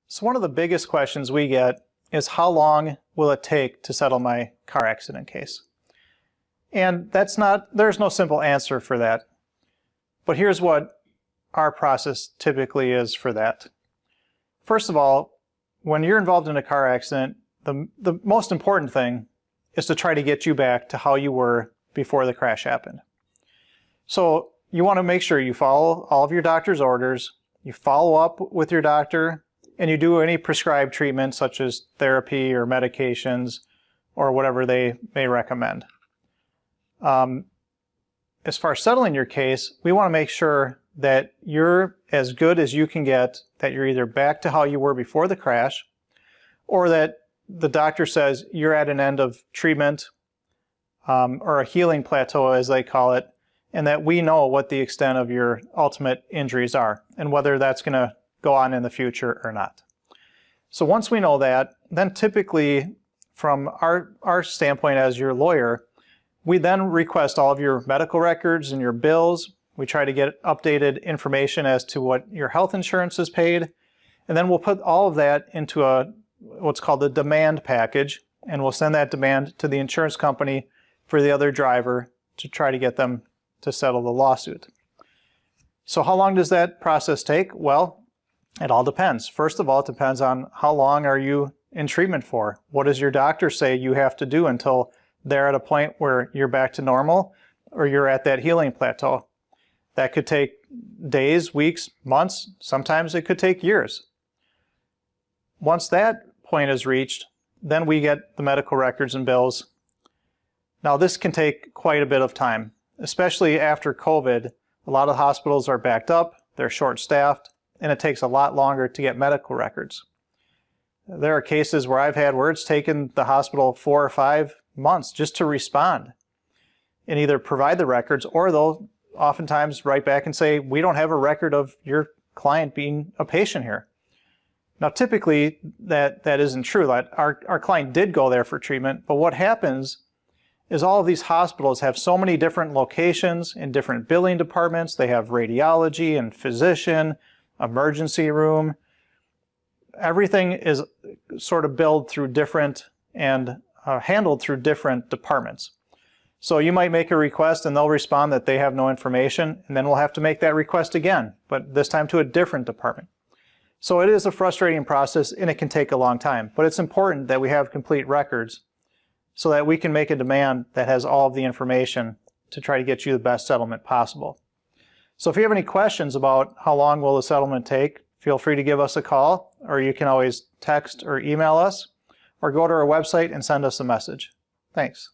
So one of the biggest questions we get is how long will it take to settle my car accident case? And there's no simple answer for that. But here's what our process typically is for that. First of all, when you're involved in a car accident, the most important thing is to try to get you back to how you were before the crash happened. So you want to make sure you follow all of your doctor's orders, you follow up with your doctor, and you do any prescribed treatment such as therapy or medications or whatever they may recommend. As far as settling your case, we want to make sure that you're as good as you can get, that you're either back to how you were before the crash, or that the doctor says you're at an end of treatment or a healing plateau as they call it, and that we know what the extent of your ultimate injuries are and whether that's going to go on in the future or not. So once we know that, then typically from our standpoint as your lawyer, we then request all of your medical records and your bills. We try to get updated information as to what your health insurance is paid, and then we'll put all of that into what's called a demand package, and we'll send that demand to the insurance company for the other driver to try to get them to settle the lawsuit. So how long does that process take? Well, it all depends. First of all, it depends on how long are you in treatment for. What does your doctor say you have to do until they're at a point where you're back to normal or you're at that healing plateau? That could take days, weeks, months. Sometimes it could take years. Once that point is reached, then we get the medical records and bills. Now this can take quite a bit of time, especially after COVID. A lot of hospitals are backed up, they're short-staffed, and it takes a lot longer to get medical records. There are cases where I've had where it's taken the hospital 4 or 5 months just to respond and either provide the records, or they'll oftentimes write back and say, we don't have a record of your client being a patient here. Now typically that isn't true. Our client did go there for treatment, but what happens is all of these hospitals have so many different locations in different billing departments. They have radiology and physician, emergency room. Everything is sort of billed through different and handled through different departments. So you might make a request and they'll respond that they have no information, and then we'll have to make that request again, but this time to a different department. So it is a frustrating process and it can take a long time, but it's important that we have complete records so that we can make a demand that has all of the information to try to get you the best settlement possible. So if you have any questions about how long will the settlement take, feel free to give us a call, or you can always text or email us, or go to our website and send us a message. Thanks.